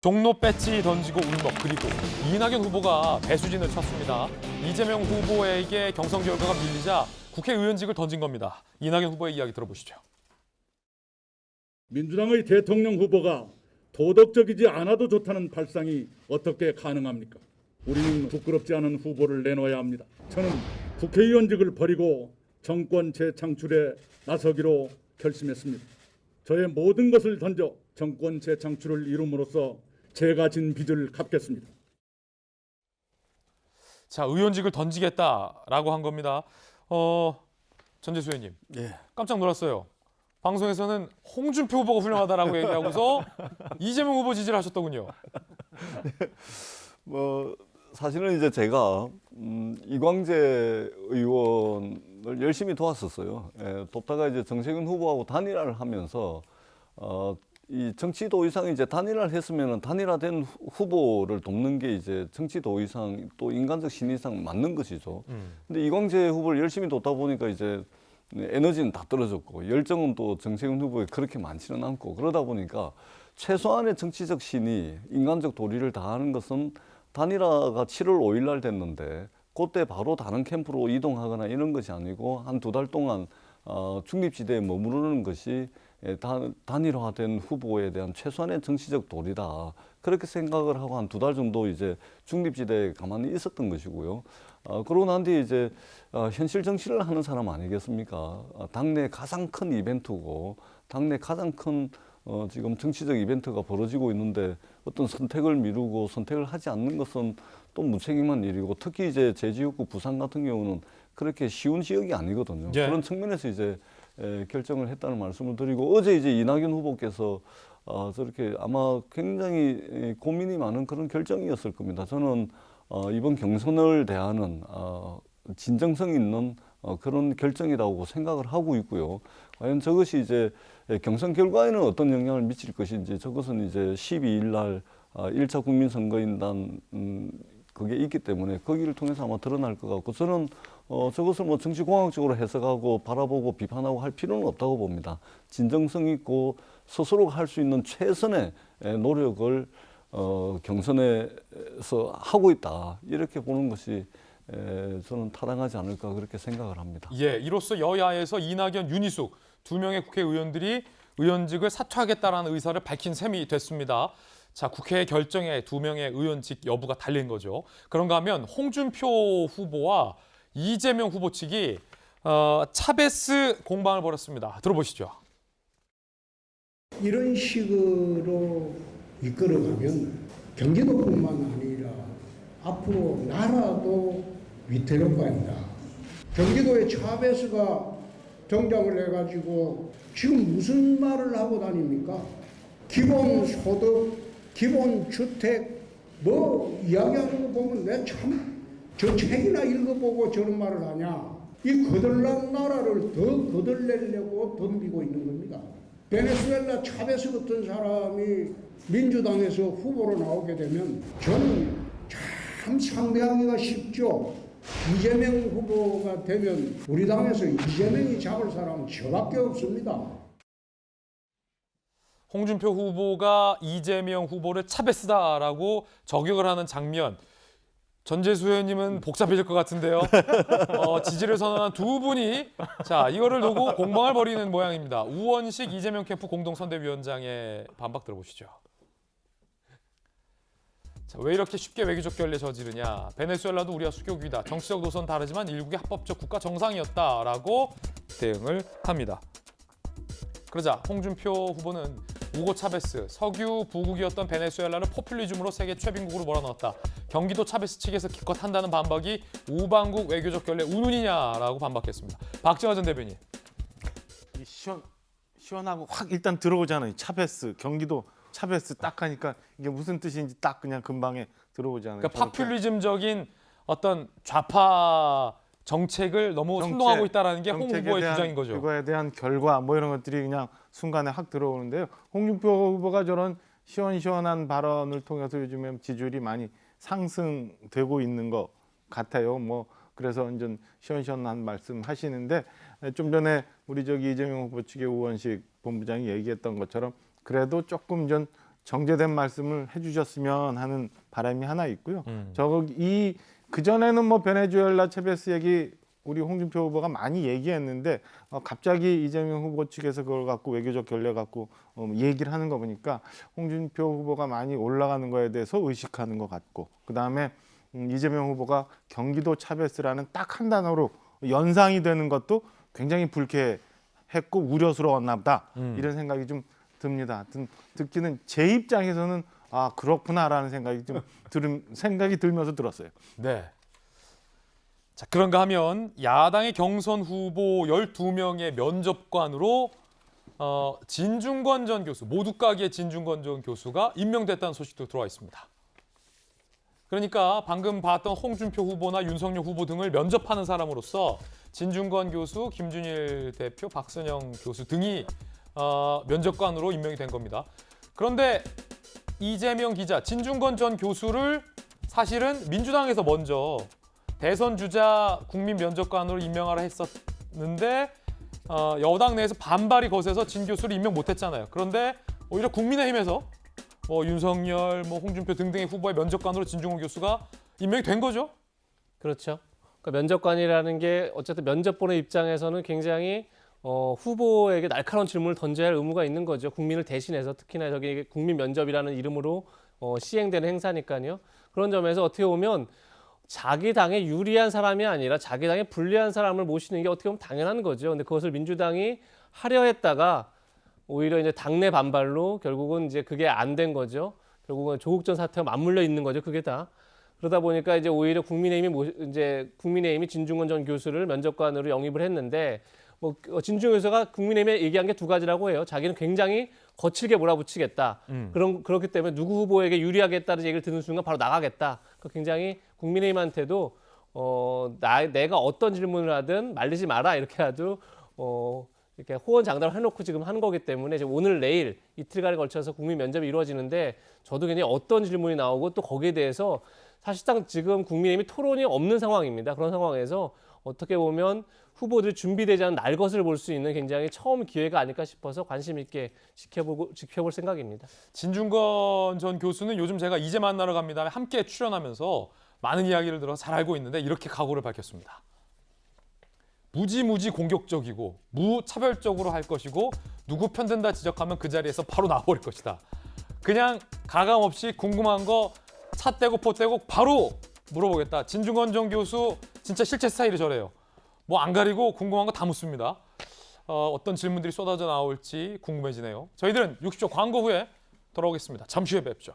종로 배지 던지고 울먹, 그리고 이낙연 후보가 배수진을 쳤습니다. 이재명 후보에게 경선 결과가 밀리자 국회의원직을 던진 겁니다. 이낙연 후보의 이야기 들어보시죠. 민주당의 대통령 후보가 도덕적이지 않아도 좋다는 발상이 어떻게 가능합니까? 우리는 부끄럽지 않은 후보를 내놓아야 합니다. 저는 국회의원직을 버리고 정권 재창출에 나서기로 결심했습니다. 저의 모든 것을 던져 정권 재창출을 이룸으로써 제가 진 빚을 갚겠습니다. 자, 의원직을 던지겠다라고 한 겁니다. 전재수 의원님, 깜짝 놀랐어요. 방송에서는 홍준표 후보가 훌륭하다라고 얘기하고서 이재명 후보 지지를 하셨더군요. 사실은 이제 제가 이광재 의원을 열심히 도왔었어요. 돕다가 이제 정세균 후보하고 단일화를 하면서 이 정치 도의상이 이제 단일화를 했으면은 단일화된 후보를 돕는 게 이제 정치 도의상 또 인간적 신의상 맞는 것이죠. 근데 이광재 후보를 열심히 돕다 보니까 이제 에너지는 다 떨어졌고 열정은 또 정세균 후보에 그렇게 많지는 않고, 그러다 보니까 최소한의 정치적 신의, 인간적 도리를 다하는 것은 단일화가 7월 5일 날 됐는데 그때 바로 다른 캠프로 이동하거나 이런 것이 아니고 한 2달 동안 중립지대에 머무르는 것이 단일화된 후보에 대한 최소한의 정치적 도리다, 그렇게 생각을 하고 한 2달 정도 이제 중립지대에 가만히 있었던 것이고요. 그러고 난 뒤에 이제 현실 정치를 하는 사람 아니겠습니까? 당내 가장 큰 이벤트고 당내 가장 큰 지금 정치적 이벤트가 벌어지고 있는데 어떤 선택을 미루고 선택을 하지 않는 것은 또 무책임한 일이고, 특히 이제 제 지역구 부산 같은 경우는 그렇게 쉬운 지역이 아니거든요. 예. 그런 측면에서 이제 결정을 했다는 말씀을 드리고, 어제 이제 이낙연 후보께서 저렇게 아마 굉장히 고민이 많은 그런 결정이었을 겁니다. 저는 이번 경선을 대하는 진정성 있는 그런 결정이라고 생각을 하고 있고요. 과연 저것이 이제 경선 결과에는 어떤 영향을 미칠 것인지, 저것은 이제 12일 날 1차 국민선거인단 그게 있기 때문에 거기를 통해서 아마 드러날 것 같고, 저는 저것을 뭐 정치공학적으로 해석하고 바라보고 비판하고 할 필요는 없다고 봅니다. 진정성 있고 스스로가 할 수 있는 최선의 노력을 경선에서 하고 있다, 이렇게 보는 것이 저는 타당하지 않을까 그렇게 생각을 합니다. 예, 이로써 여야에서 이낙연, 윤희숙 두 명의 국회의원들이 의원직을 사퇴하겠다라는 의사를 밝힌 셈이 됐습니다. 자, 국회 결정에 두 명의 의원직 여부가 달린 거죠. 그런가 하면 홍준표 후보와 이재명 후보 측이 차베스 공방을 벌였습니다. 들어보시죠. 이런 식으로 이끌어가면 경기도뿐만 아니라 앞으로 나라도 위태롭게 한다. 경기도의 차베스가 정장을 해가지고 지금 무슨 말을 하고 다닙니까? 기본소득, 기본주택 뭐 이야기하는 거 보면 내 참 저 책이나 읽어보고 저런 말을 하냐. 이 거덜난 나라를 더 거덜내려고 덤비고 있는 겁니다. 베네수엘라 차베스 같은 사람이 민주당에서 후보로 나오게 되면 저는 참 상대하기가 쉽죠. 이재명 후보가 되면 우리 당에서 이재명이 잡을 사람은 저밖에 없습니다. 홍준표 후보가 이재명 후보를 차베스다라고 저격을 하는 장면. 전재수 의원님은 복잡해질 것 같은데요. 지지를 선언한 두 분이 자, 이거를 두고 공방을 벌이는 모양입니다. 우원식 이재명 캠프 공동선대위원장의 반박 들어보시죠. 자, 왜 이렇게 쉽게 외교적 결례 저지르냐. 베네수엘라도 우리와 수교국이다. 정치적 노선 다르지만 일국의 합법적 국가 정상이었다라고 대응을 합니다. 그러자 홍준표 후보는 우고 차베스, 석유 부국이었던 베네수엘라를 포퓰리즘으로 세계 최빈국으로 몰아넣었다. 경기도 차베스 측에서 기껏 한다는 반박이 우방국 외교적 결례 운운이냐라고 반박했습니다. 박지화 전 대변인. 시원하고 확 일단 들어오잖아요. 차베스, 경기도 차베스 딱 하니까 이게 무슨 뜻인지 딱 그냥 금방에 들어오잖아요. 그러니까 파퓰리즘적인 어떤 좌파 정책을 너무 선동하고 있다는 게 홍 후보의 주장인 거죠. 그거에 대한 결과 뭐 이런 것들이 그냥 순간에 확 들어오는데요. 홍준표 후보가 저런 시원시원한 발언을 통해서 요즘에 지지율이 많이 상승되고 있는 것 같아요. 뭐 그래서 완전 시원시원한 말씀 하시는데, 좀 전에 우리 이재명 후보 측의 우원식 본부장이 얘기했던 것처럼 그래도 조금 전 정제된 말씀을 해주셨으면 하는 바람이 하나 있고요. 그 전에는 뭐 베네수엘라 차베스 얘기 우리 홍준표 후보가 많이 얘기했는데 갑자기 이재명 후보 측에서 그걸 갖고 외교적 결례 갖고 얘기를 하는 거 보니까 홍준표 후보가 많이 올라가는 거에 대해서 의식하는 것 같고, 그 다음에 이재명 후보가 경기도 차베스라는 딱 한 단어로 연상이 되는 것도 굉장히 불쾌했고 우려스러웠나 보다, 이런 생각이 좀 듭니다. 듣기는 제 입장에서는 아 그렇구나라는 생각이 생각이 들면서 들었어요. 네. 자, 그런가 하면 야당의 경선 후보 12명의 면접관으로 진중권 전 교수, 모두가기의 진중권 전 교수가 임명됐다는 소식도 들어와 있습니다. 그러니까 방금 봤던 홍준표 후보나 윤석열 후보 등을 면접하는 사람으로서 진중권 교수, 김준일 대표, 박선영 교수 등이 면접관으로 임명이 된 겁니다. 그런데 이재명 기자, 진중권 전 교수를 사실은 민주당에서 먼저 대선 주자 국민 면접관으로 임명하라 했었는데 여당 내에서 반발이 거세서 진 교수를 임명 못했잖아요. 그런데 오히려 국민의힘에서 윤석열, 홍준표 등등의 후보의 면접관으로 진중권 교수가 임명이 된 거죠. 그렇죠. 그러니까 면접관이라는 게 어쨌든 면접 보는 입장에서는 굉장히 후보에게 날카로운 질문을 던져야 할 의무가 있는 거죠. 국민을 대신해서, 특히나 저기 국민 면접이라는 이름으로 시행되는 행사니까요. 그런 점에서 어떻게 보면 자기 당에 유리한 사람이 아니라 자기 당에 불리한 사람을 모시는 게 어떻게 보면 당연한 거죠. 근데 그것을 민주당이 하려 했다가 오히려 이제 당내 반발로 결국은 이제 그게 안 된 거죠. 결국은 조국 전 사태와 맞물려 있는 거죠. 그게 다. 그러다 보니까 이제 오히려 국민의힘이 진중권 전 교수를 면접관으로 영입을 했는데 진중권 교수가 국민의힘에 얘기한 게 두 가지라고 해요. 자기는 굉장히 거칠게 몰아붙이겠다. 그렇기 때문에 누구 후보에게 유리하게 했다는 얘기를 듣는 순간 바로 나가겠다. 굉장히 국민의힘한테도 내가 어떤 질문을 하든 말리지 마라 이렇게라도 이렇게 호언장담을 해놓고 지금 하는 거기 때문에 이제 오늘 내일 이틀간에 걸쳐서 국민 면접이 이루어지는데 저도 굉장히 어떤 질문이 나오고 또 거기에 대해서 사실상 지금 국민의힘이 토론이 없는 상황입니다. 그런 상황에서 어떻게 보면 후보들이 준비되지 않은 날것을 볼 수 있는 굉장히 처음 기회가 아닐까 싶어서 관심 있게 지켜볼 생각입니다. 진중권 전 교수는 요즘 제가 이제 만나러 갑니다 함께 출연하면서 많은 이야기를 들어서 잘 알고 있는데 이렇게 각오를 밝혔습니다. 무지무지 공격적이고 무차별적으로 할 것이고 누구 편든다 지적하면 그 자리에서 바로 나와버릴 것이다. 그냥 가감없이 궁금한 거 차 떼고 포 떼고 바로 물어보겠다. 진중권 전 교수 진짜 실제 스타일이 저래요. 안 가리고 궁금한 거 다 묻습니다. 어떤 질문들이 쏟아져 나올지 궁금해지네요. 저희들은 60초 광고 후에 돌아오겠습니다. 잠시 후에 뵙죠.